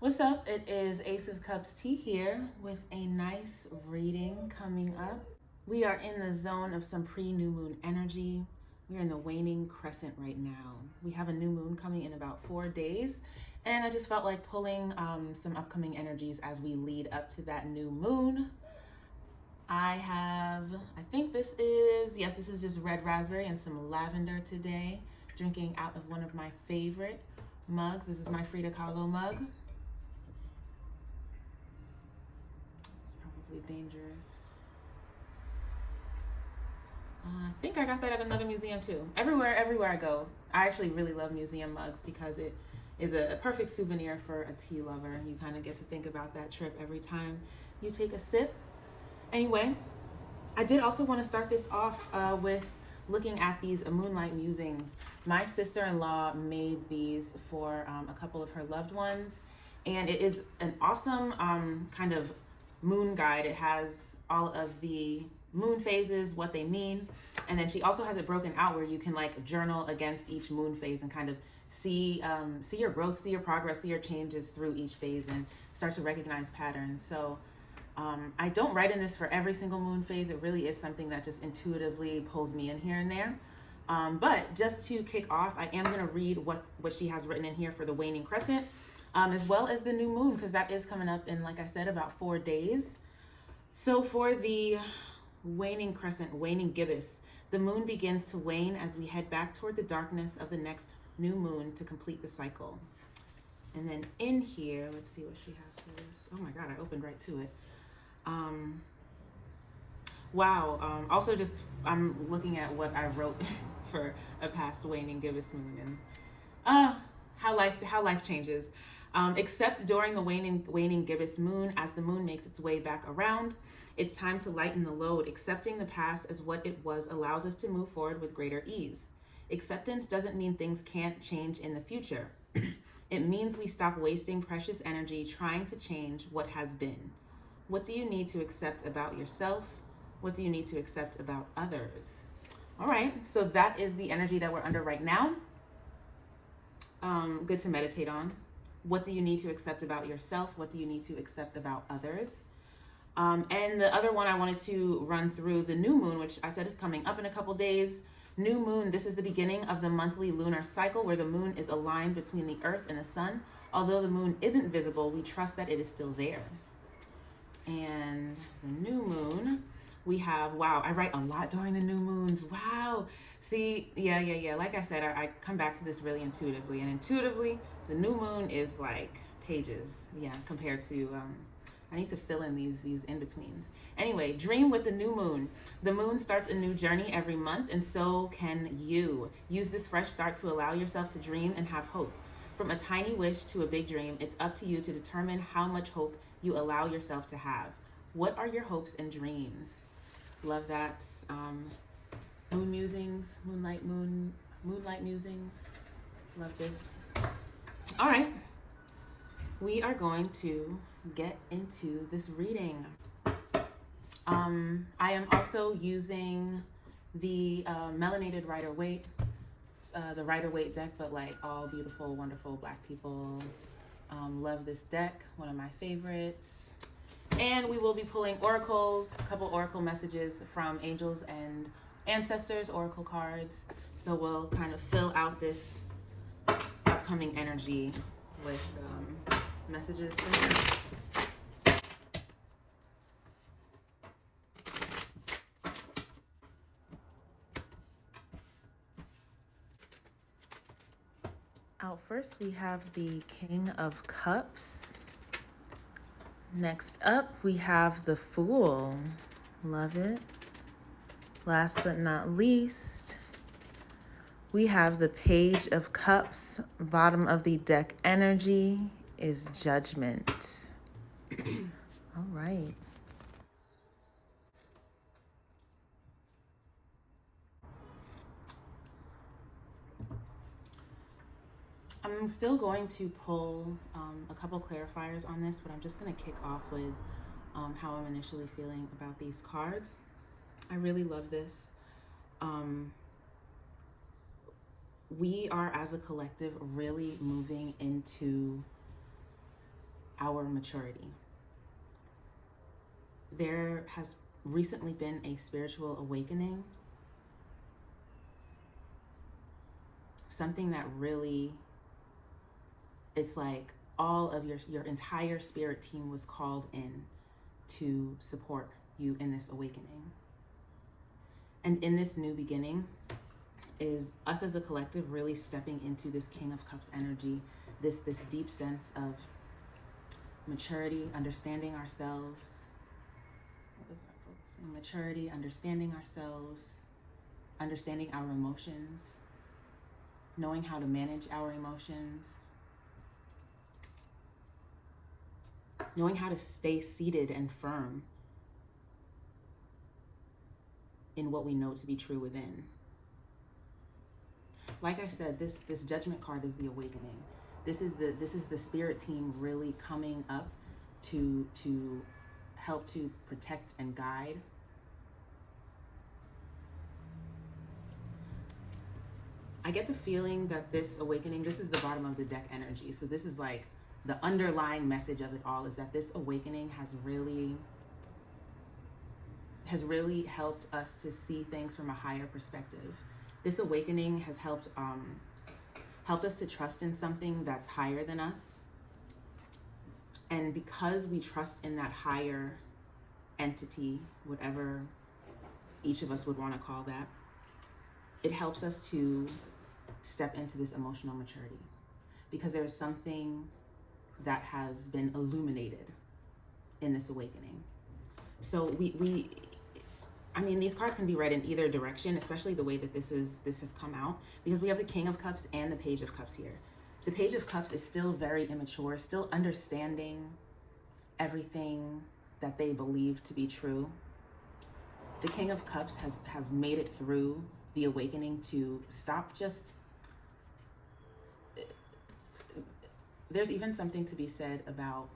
What's up? It is Ace of Cups Tea here with a nice reading coming up. We are in the zone of some pre-new moon energy. We are in the waning crescent right now. We have a new moon coming in about 4 days, and I just felt like pulling some upcoming energies as we lead up to that new moon. I think this is just red raspberry and some lavender today. Drinking out of one of my favorite mugs. This is my Frida Kahlo mug. Dangerous. I think I got that at another museum too. Everywhere I go, I actually really love museum mugs because it is a perfect souvenir for a tea lover. You kind of get to think about that trip every time you take a sip. Anyway, I did also want to start this off with looking at these moonlight musings. My sister-in-law made these for a couple of her loved ones, and it is an awesome kind of moon guide. It has all of the moon phases, what they mean, and then she also has it broken out where you can like journal against each moon phase and kind of see your growth, see your progress, see your changes through each phase, and start to recognize patterns. So I don't write in this for every single moon phase. It really is something that just intuitively pulls me in here and there. But just to kick off, I am going to read what she has written in here for the waning crescent, as well as the new moon, because that is coming up in, like I said, about 4 days. So for the waning crescent, waning gibbous, the moon begins to wane as we head back toward the darkness of the next new moon to complete the cycle. And then in here, let's see what she has for us. Oh my God, I opened right to it. Wow. Also, just I'm looking at what I wrote for a past waning gibbous moon, and how life changes. Except during the waning gibbous moon, as the moon makes its way back around, it's time to lighten the load. Accepting the past as what it was allows us to move forward with greater ease. Acceptance doesn't mean things can't change in the future. It means we stop wasting precious energy trying to change what has been. What do you need to accept about yourself? What do you need to accept about others? All right, so that is the energy that we're under right now. Good to meditate on. What do you need to accept about yourself? What do you need to accept about others? And the other one I wanted to run through, the new moon, which I said is coming up in a couple days. New moon, this is the beginning of the monthly lunar cycle where the moon is aligned between the earth and the sun. Although the moon isn't visible, we trust that it is still there. And the new moon, we have, wow, I write a lot during the new moons. Wow. See, yeah. Like I said, I come back to this really intuitively. And intuitively, the new moon is like pages, compared to, I need to fill in these in-betweens. Anyway, dream with the new moon. The moon starts a new journey every month, and so can you. Use this fresh start to allow yourself to dream and have hope. From a tiny wish to a big dream, it's up to you to determine how much hope you allow yourself to have. What are your hopes and dreams? Love that. Moon musings, moonlight musings. Love this. All right, we are going to get into this reading. I am also using the Melanated Rider-Waite, the Rider-Waite deck, but like all beautiful, wonderful Black people. Love this deck, one of my favorites. And we will be pulling oracles, a couple oracle messages from angels and ancestors, oracle cards. So we'll kind of fill out this upcoming energy with messages. Out first, we have the King of Cups. Next up, we have the Fool. Love it. Last but not least, we have the Page of Cups. Bottom of the deck energy is Judgment. All right. I'm still going to pull a couple clarifiers on this, but I'm just going to kick off with how I'm initially feeling about these cards. I really love this. We are, as a collective, really moving into our maturity. There has recently been a spiritual awakening, something that really, it's like all of your entire spirit team was called in to support you in this awakening. And in this new beginning is us as a collective really stepping into this King of Cups energy, this deep sense of maturity, understanding ourselves. What was that focusing? Maturity, understanding ourselves, understanding our emotions, knowing how to manage our emotions, knowing how to stay seated and firm in what we know to be true within. Like I said, this judgment card is the awakening. This is the spirit team really coming up to help to protect and guide. I get the feeling that this awakening, this is the bottom of the deck energy. So this is like the underlying message of it all, is that this awakening has really helped us to see things from a higher perspective. This awakening has helped us to trust in something that's higher than us. And because we trust in that higher entity, whatever each of us would want to call that, it helps us to step into this emotional maturity, because there is something that has been illuminated in this awakening. So I mean, these cards can be read in either direction, especially the way that this has come out, because we have the King of Cups and the Page of Cups here. The Page of Cups is still very immature, still understanding everything that they believe to be true. The King of Cups has made it through the awakening to stop just... There's even something to be said about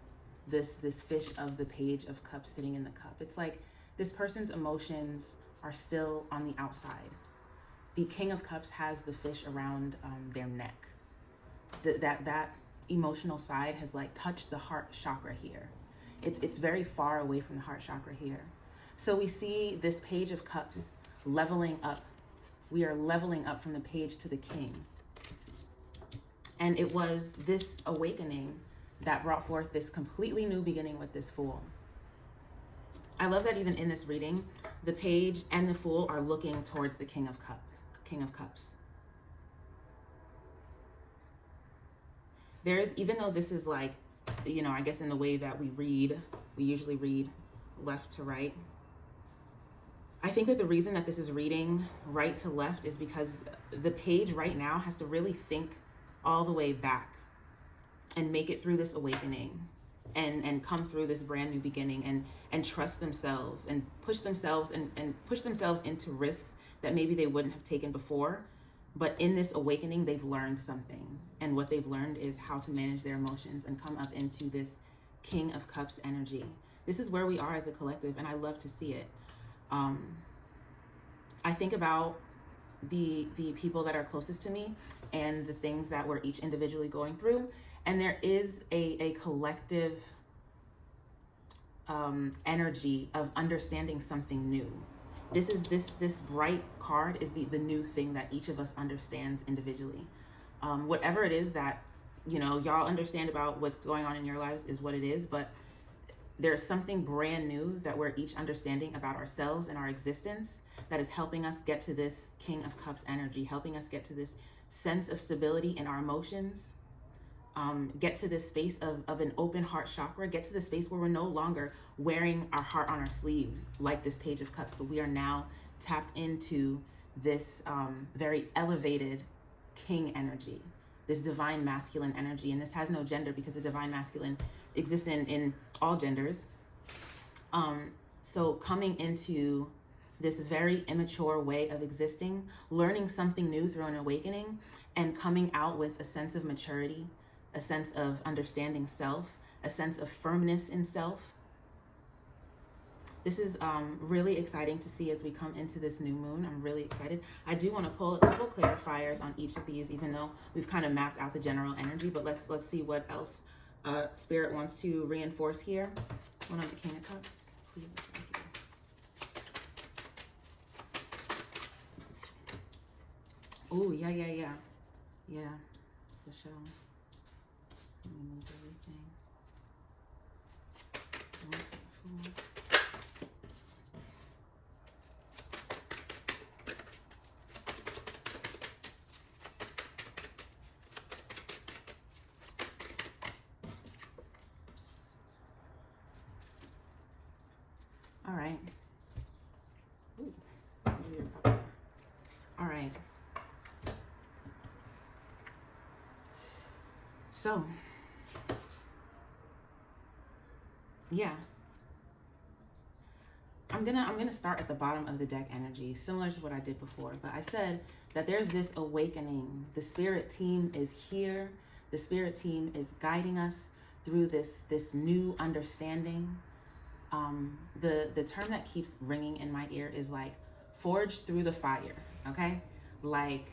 this fish of the Page of Cups sitting in the cup. It's like this person's emotions are still on the outside. The King of Cups has the fish around their neck. That emotional side has like touched the heart chakra here. It's very far away from the heart chakra here. So we see this Page of Cups leveling up. We are leveling up from the Page to the King. And it was this awakening that brought forth this completely new beginning with this Fool. I love that even in this reading, the Page and the Fool are looking towards the King of Cups. Even though this is like, I guess in the way that we usually read left to right. I think that the reason that this is reading right to left is because the Page right now has to really think all the way back and make it through this awakening and come through this brand new beginning and trust themselves and push themselves into risks that maybe they wouldn't have taken before. But in this awakening, they've learned something. And what they've learned is how to manage their emotions and come up into this King of Cups energy. This is where we are as a collective, and I love to see it. I think about the people that are closest to me and the things that we're each individually going through. And there is a collective energy of understanding something new. This bright card is the new thing that each of us understands individually. Whatever it is that, y'all understand about what's going on in your lives is what it is, but there's something brand new that we're each understanding about ourselves and our existence that is helping us get to this King of Cups energy, helping us get to this sense of stability in our emotions, get to this space of an open heart chakra, get to the space where we're no longer wearing our heart on our sleeve like this Page of Cups, but we are now tapped into this very elevated king energy, this divine masculine energy. And this has no gender because the divine masculine exists in all genders. So coming into this very immature way of existing, learning something new through an awakening, and coming out with a sense of maturity, a sense of understanding self, a sense of firmness in self. This is really exciting to see as we come into this new moon. I'm really excited. I do want to pull a couple clarifiers on each of these, even though we've kind of mapped out the general energy, but let's see what else Spirit wants to reinforce here. One of the King of Cups, please. Thank you. Oh, yeah. Yeah, for sure. Let me move everything. All right. Ooh. All right. So, yeah. I'm gonna start at the bottom of the deck energy, similar to what I did before. But I said that there's this awakening. The spirit team is here. The spirit team is guiding us through this new understanding. The term that keeps ringing in my ear is like forged through the fire. Okay, like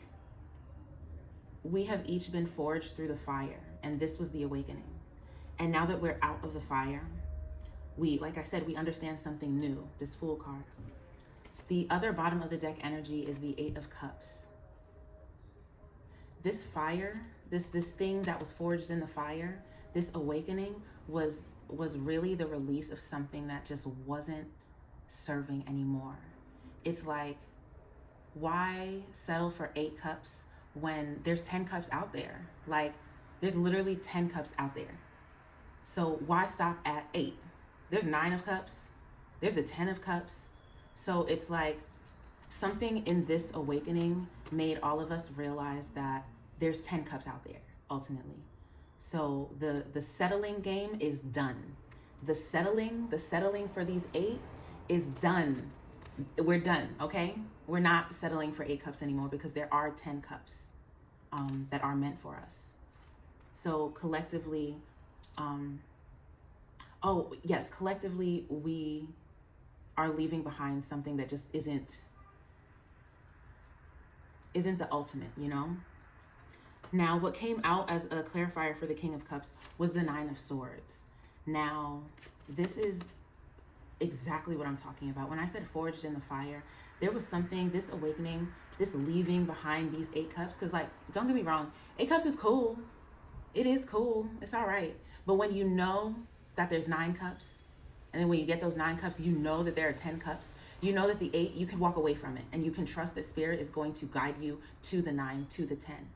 we have each been forged through the fire, and this was the awakening. And now that we're out of the fire, we, like I said, we understand something new, this Fool card. The other bottom of the deck energy is the Eight of Cups. This fire, this thing that was forged in the fire, this awakening was really the release of something that just wasn't serving anymore. It's like, why settle for 8 cups when there's 10 cups out there? Like, there's literally 10 cups out there. So why stop at 8? There's 9 of cups. There's the 10 of cups. So it's like something in this awakening made all of us realize that there's 10 cups out there, ultimately. So the settling game is done. The settling for these 8 is done. We're done, okay? We're not settling for 8 cups anymore because there are 10 cups that are meant for us. So collectively, collectively we are leaving behind something that just isn't the ultimate, you know? Now, what came out as a clarifier for the King of Cups was the 9 of Swords. Now, this is exactly what I'm talking about. When I said forged in the fire, there was something, this awakening, this leaving behind these 8 cups, because, like, don't get me wrong, 8 cups is cool. It is cool. It's all right. But when you know that there's 9 cups, and then when you get those 9 cups, you know that there are 10 cups, you know that the 8, you can walk away from it, and you can trust that Spirit is going to guide you to the 9, to the 10.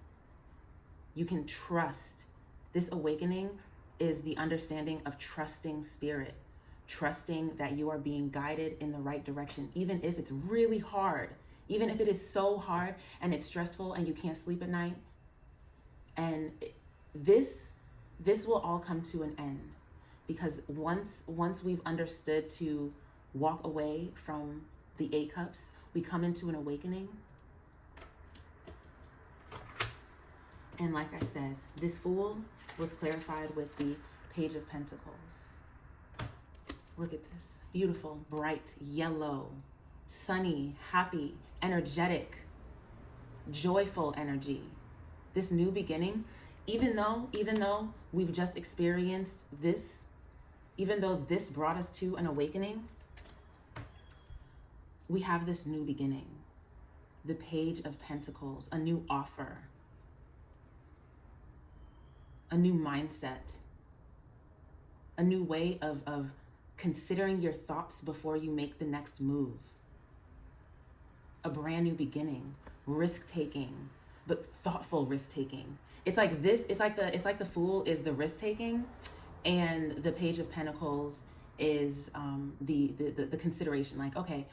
You can trust. This awakening is the understanding of trusting Spirit, trusting that you are being guided in the right direction, even if it's really hard, even if it is so hard and it's stressful and you can't sleep at night. And this will all come to an end, because once we've understood to walk away from the 8 cups, we come into an awakening. And like I said, this Fool was clarified with the Page of Pentacles. Look at this. Beautiful, bright, yellow, sunny, happy, energetic, joyful energy. This new beginning, even though we've just experienced this, even though this brought us to an awakening, we have this new beginning. The Page of Pentacles, a new offer, a new mindset, a new way of considering your thoughts before you make the next move. A brand new beginning, risk-taking, but thoughtful risk-taking. It's like this, it's like the Fool is the risk-taking, and the Page of Pentacles is the consideration. Like, okay,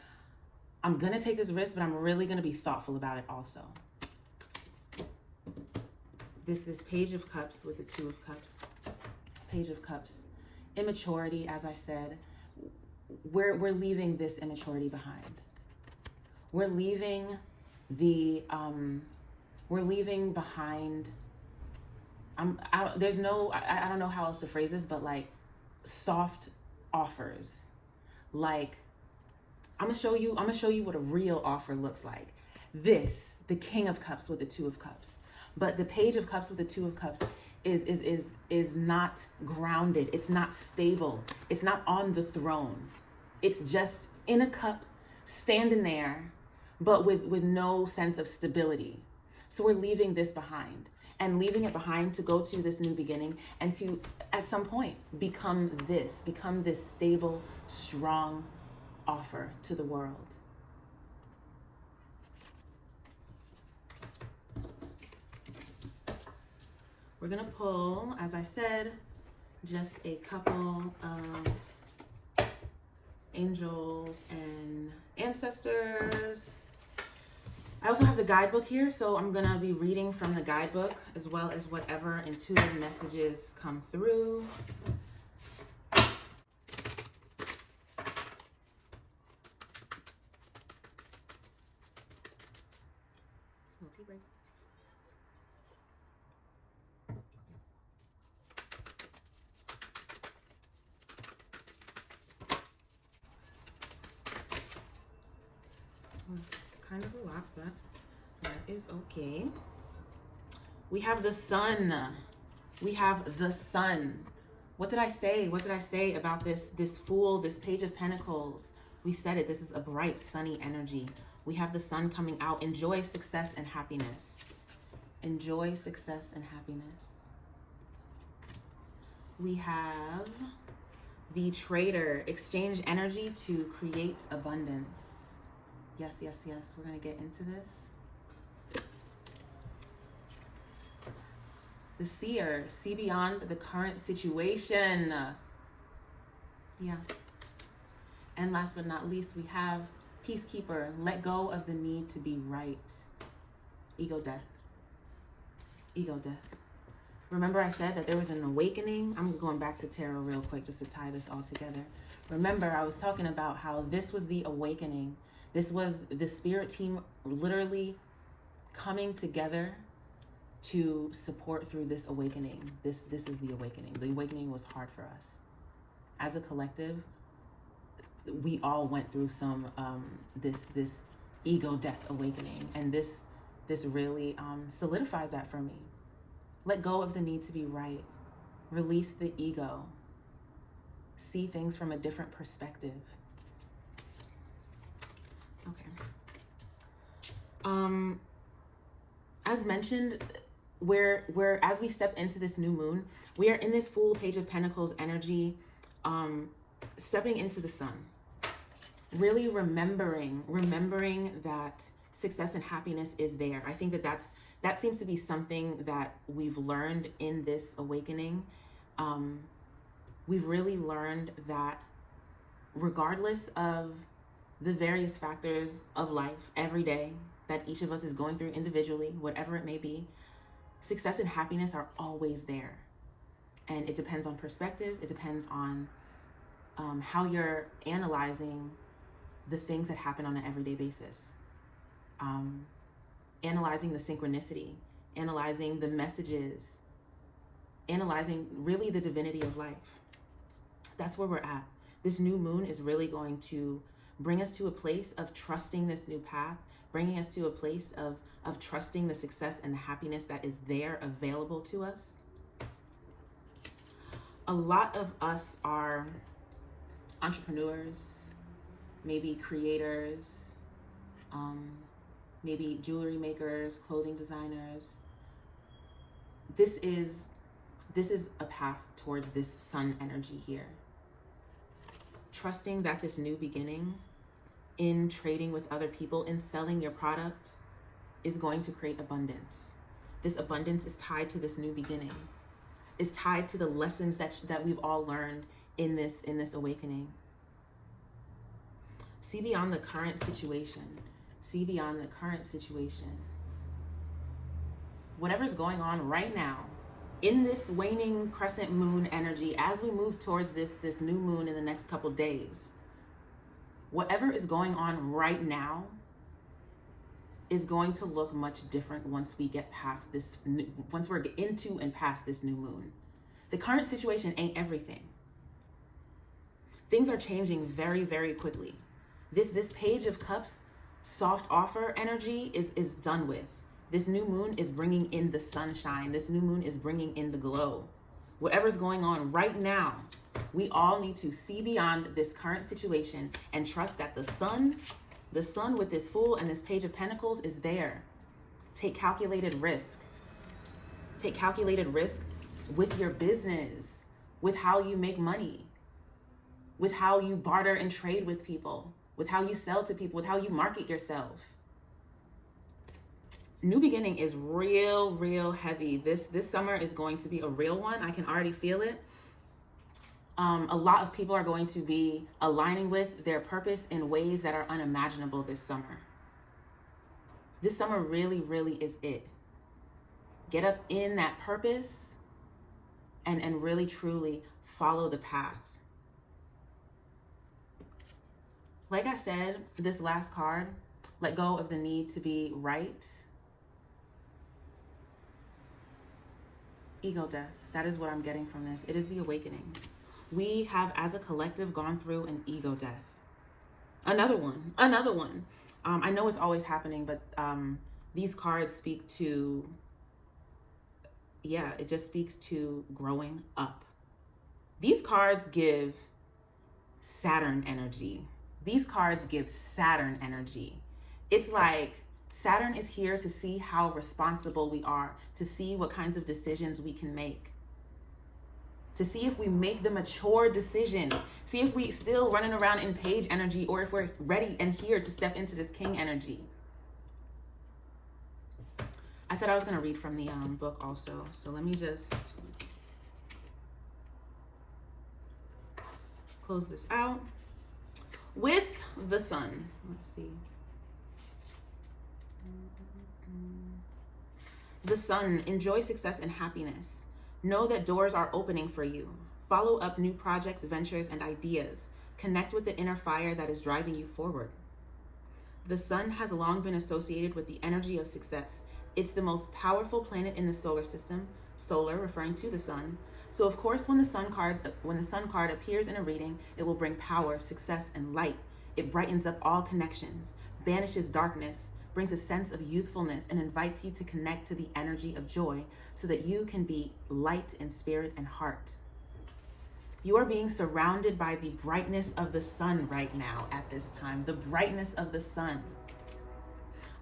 I'm gonna take this risk, but I'm really gonna be thoughtful about it also. This Page of Cups with the 2 of Cups. Page of Cups. Immaturity, as I said, we're leaving this immaturity behind. We're leaving behind, I don't know how else to phrase this, but like soft offers. Like, I'm gonna show you what a real offer looks like. This, the King of Cups with the 2 of Cups. But the Page of Cups with the 2 of Cups is not grounded. It's not stable. It's not on the throne. It's just in a cup, standing there, but with no sense of stability. So we're leaving this behind, and leaving it behind to go to this new beginning, and to at some point become this stable, strong offer to the world. We're gonna pull, as I said, just a couple of angels and ancestors. I also have the guidebook here, so I'm gonna be reading from the guidebook as well as whatever intuitive messages come through. Tea break. It's kind of a lot, but that is okay. We have the sun. We have the sun. What did I say? What did I say about this Fool, this Page of Pentacles? We said it. This is a bright, sunny energy. We have the sun coming out. Enjoy success and happiness. Enjoy success and happiness. We have the Trader. Exchange energy to create abundance. Yes, yes, yes. We're going to get into this. The Seer. See beyond the current situation. Yeah. And last but not least, we have Peacekeeper. Let go of the need to be right. Ego death. Ego death. Remember I said that there was an awakening? I'm going back to tarot real quick just to tie this all together. Remember I was talking about how this was the awakening. This was the spirit team literally coming together to support through this awakening. This is the awakening. The awakening was hard for us. As a collective, we all went through some this ego death awakening, and this really solidifies that for me. Let go of the need to be right. Release the ego. See things from a different perspective. Okay. As mentioned, we're as we step into this new moon, we are in this Fool, Page of Pentacles energy, stepping into the sun. Really remembering that success and happiness is there. I think that seems to be something that we've learned in this awakening. We've really learned that regardless of the various factors of life every day that each of us is going through individually, whatever it may be, success and happiness are always there. And it depends on perspective. It depends on how you're analyzing the things that happen on an everyday basis. Analyzing the synchronicity, analyzing the messages, analyzing really the divinity of life. That's where we're at. This new moon is really going to bring us to a place of trusting this new path, bringing us to a place of trusting the success and the happiness that is there available to us. A lot of us are entrepreneurs, maybe creators, maybe jewelry makers, clothing designers. This is a path towards this sun energy here. Trusting that this new beginning in trading with other people, in selling your product, is going to create abundance. This abundance is tied to this new beginning. Is tied to the lessons that we've all learned in this awakening. See beyond the current situation. See beyond the current situation. Whatever's going on right now, in this waning crescent moon energy, as we move towards this new moon in the next couple days, whatever is going on right now is going to look much different once we get past this, once we're into and past this new moon. The current situation ain't everything. Things are changing very, very quickly. This Page of Cups soft offer energy is done with. This new moon is bringing in the sunshine. This new moon is bringing in the glow. Whatever's going on right now, we all need to see beyond this current situation and trust that the sun with this Fool and this Page of Pentacles is there. Take calculated risk. Take calculated risk with your business, with how you make money, with how you barter and trade with people, with how you sell to people, with how you market yourself. New beginning is real heavy. This summer is going to be a real one. I can already feel it. A lot of people are going to be aligning with their purpose in ways that are unimaginable this summer. This summer really is it. Get up in that purpose and really truly follow the path. Like I said, this last card, let go of the need to be right. Ego death. That is what I'm getting from this. It is the awakening. We have, as a collective, gone through an ego death. Another one. I know it's always happening, but these cards speak to, it just speaks to growing up. These cards give Saturn energy. It's like Saturn is here to see how responsible we are, to see what kinds of decisions we can make, to see if we make the mature decisions, see if we still running around in Page energy or if we're ready and here to step into this King energy. I said I was going to read from the book also, so let me just close this out with the Sun. Let's see. The Sun, enjoy success and happiness. Know that doors are opening for you. Follow up new projects, ventures, and ideas. Connect with the inner fire that is driving you forward. The Sun has long been associated with the energy of success. It's the most powerful planet in the solar system, solar referring to the Sun. So of course, when the Sun card appears in a reading, it will bring power, success, and light. It brightens up all connections, banishes darkness, brings a sense of youthfulness, and invites you to connect to the energy of joy so that you can be light in spirit and heart. You are being surrounded by the brightness of the Sun right now at this time, the brightness of the Sun.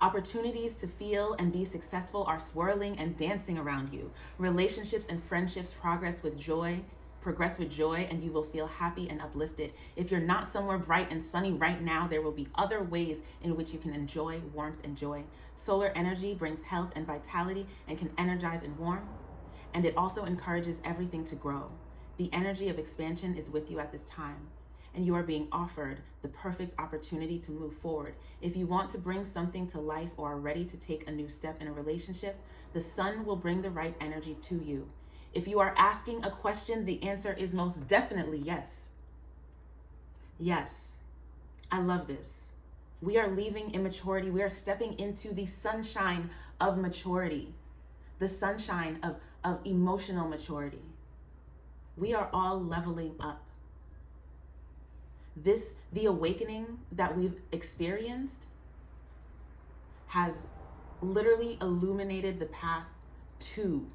Opportunities to feel and be successful are swirling and dancing around you. Relationships and friendships progress with joy, and you will feel happy and uplifted. If you're not somewhere bright and sunny right now, there will be other ways in which you can enjoy warmth and joy. Solar energy brings health and vitality and can energize and warm, and it also encourages everything to grow. The energy of expansion is with you at this time, and you are being offered the perfect opportunity to move forward. If you want to bring something to life or are ready to take a new step in a relationship, the Sun will bring the right energy to you. If you are asking a question, the answer is most definitely yes. Yes, I love this. We are leaving immaturity. We are stepping into the sunshine of maturity, the sunshine of emotional maturity. We are all leveling up. The awakening that we've experienced has literally illuminated the path to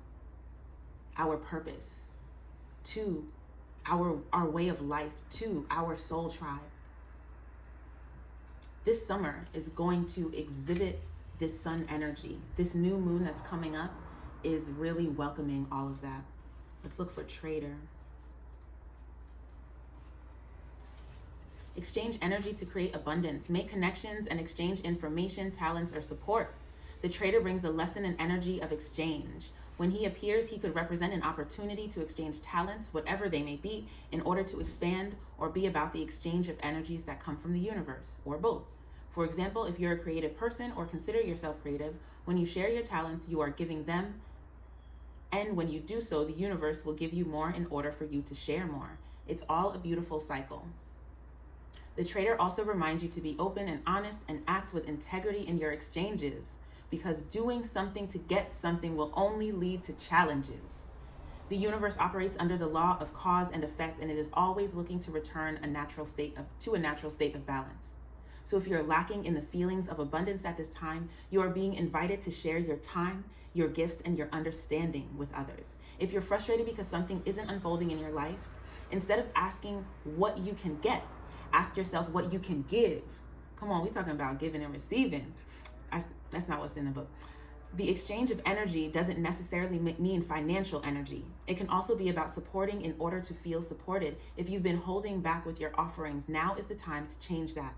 our purpose, to our way of life, to our soul tribe. This summer is going to exhibit this Sun energy. This new moon that's coming up is really welcoming all of that. Let's look for Trader. Exchange energy to create abundance. Make connections and exchange information, talents, or support. The Trader brings the lesson and energy of exchange. When he appears, he could represent an opportunity to exchange talents, whatever they may be, in order to expand or be about the exchange of energies that come from the universe, or both. For example, if you're a creative person or consider yourself creative, when you share your talents, you are giving them, and when you do so, the universe will give you more in order for you to share more. It's all a beautiful cycle. The Trader also reminds you to be open and honest and act with integrity in your exchanges, because doing something to get something will only lead to challenges. The universe operates under the law of cause and effect, and it is always looking to return to a natural state of balance. So if you're lacking in the feelings of abundance at this time, you are being invited to share your time, your gifts, and your understanding with others. If you're frustrated because something isn't unfolding in your life, instead of asking what you can get, ask yourself what you can give. Come on, we're talking about giving and receiving. That's not what's in the book. The exchange of energy doesn't necessarily mean financial energy. It can also be about supporting in order to feel supported. If you've been holding back with your offerings, now is the time to change that.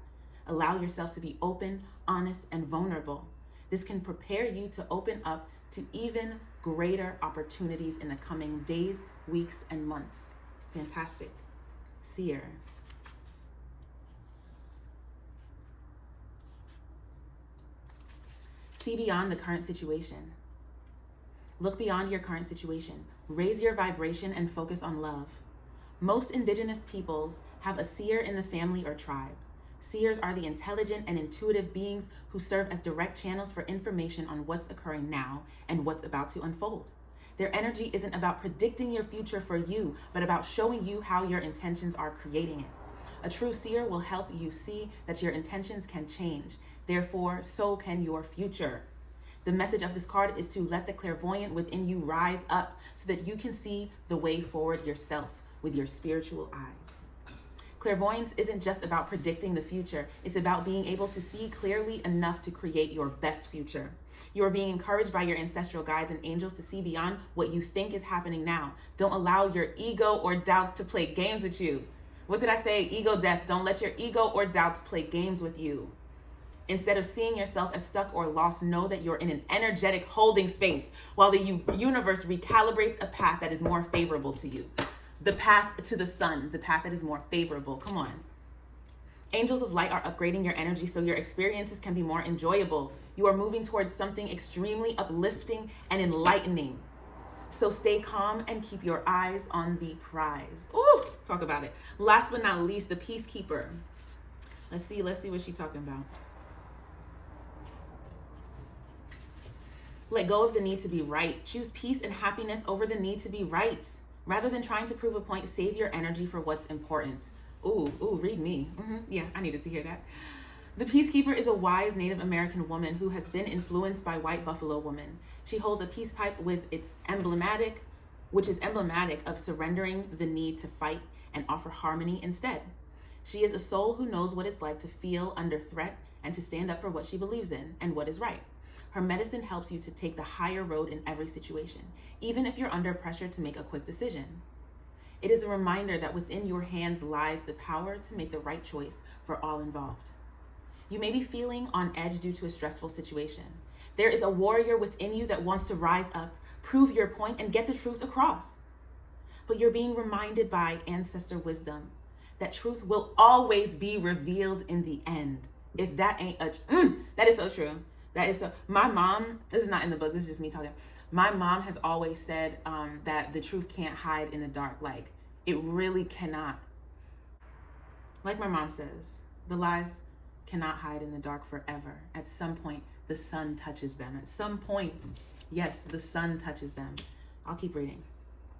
Allow yourself to be open, honest, and vulnerable. This can prepare you to open up to even greater opportunities in the coming days, weeks, and months. Fantastic. Seer. See beyond the current situation. Look beyond your current situation. Raise your vibration and focus on love. Most indigenous peoples have a seer in the family or tribe. Seers are the intelligent and intuitive beings who serve as direct channels for information on what's occurring now and what's about to unfold. Their energy isn't about predicting your future for you, but about showing you how your intentions are creating it. A true seer will help you see that your intentions can change. Therefore, so can your future. The message of this card is to let the clairvoyant within you rise up so that you can see the way forward yourself with your spiritual eyes. Clairvoyance isn't just about predicting the future. It's about being able to see clearly enough to create your best future. You are being encouraged by your ancestral guides and angels to see beyond what you think is happening now. Don't allow your ego or doubts to play games with you. What did I say? Ego death. Don't let your ego or doubts play games with you. Instead of seeing yourself as stuck or lost, know that you're in an energetic holding space while the universe recalibrates a path that is more favorable to you. The path to the sun, the path that is more favorable. Come on. Angels of light are upgrading your energy so your experiences can be more enjoyable. You are moving towards something extremely uplifting and enlightening. So stay calm and keep your eyes on the prize. Ooh, talk about it. Last but not least, the Peacekeeper. Let's see what she's talking about. Let go of the need to be right. Choose peace and happiness over the need to be right. Rather than trying to prove a point, save your energy for what's important. Ooh, read me. Yeah, I needed to hear that. The Peacekeeper is a wise Native American woman who has been influenced by white buffalo women. She holds a peace pipe which is emblematic of surrendering the need to fight and offer harmony instead. She is a soul who knows what it's like to feel under threat and to stand up for what she believes in and what is right. Her medicine helps you to take the higher road in every situation, even if you're under pressure to make a quick decision. It is a reminder that within your hands lies the power to make the right choice for all involved. You may be feeling on edge due to a stressful situation. There is a warrior within you that wants to rise up, prove your point, and get the truth across. But you're being reminded by ancestor wisdom that truth will always be revealed in the end. If that ain't that is so true. That is so. My mom, this is not in the book, this is just me talking. My mom has always said that the truth can't hide in the dark. Like, it really cannot. Like my mom says, the lies cannot hide in the dark forever. At some point, the sun touches them. At some point, yes, the sun touches them. I'll keep reading.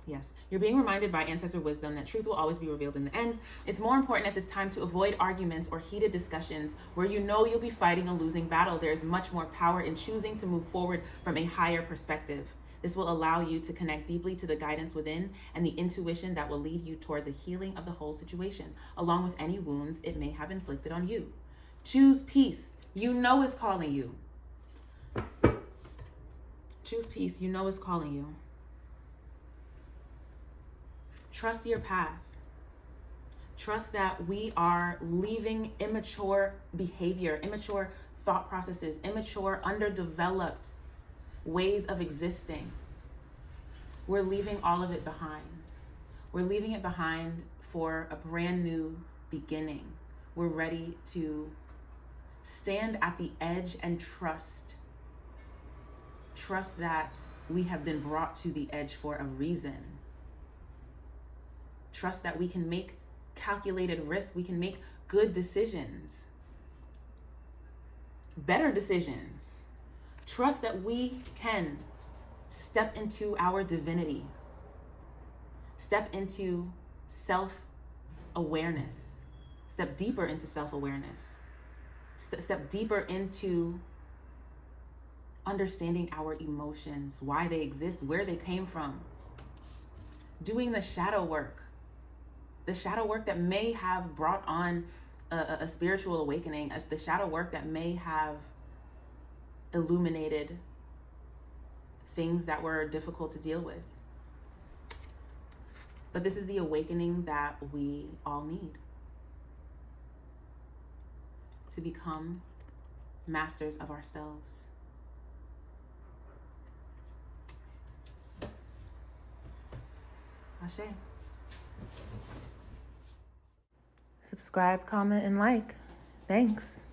Yes, you're being reminded by ancestor wisdom that truth will always be revealed in the end. It's more important at this time to avoid arguments or heated discussions where you know you'll be fighting a losing battle. There is much more power in choosing to move forward from a higher perspective. This will allow you to connect deeply to the guidance within and the intuition that will lead you toward the healing of the whole situation, along with any wounds it may have inflicted on you. Choose peace. You know it's calling you. Choose peace. You know it's calling you. Trust your path. Trust that we are leaving immature behavior, immature thought processes, immature, underdeveloped ways of existing. We're leaving all of it behind. We're leaving it behind for a brand new beginning. We're ready to stand at the edge and trust. Trust that we have been brought to the edge for a reason. Trust that we can make calculated risk. We can make good decisions, better decisions. Trust that we can step into our divinity, step into self-awareness, step deeper into self-awareness. step deeper into understanding our emotions, why they exist, where they came from. Doing the shadow work that may have brought on a spiritual awakening, the shadow work that may have illuminated things that were difficult to deal with. But this is the awakening that we all need to become masters of ourselves. Ashe. Subscribe, comment, and like. Thanks.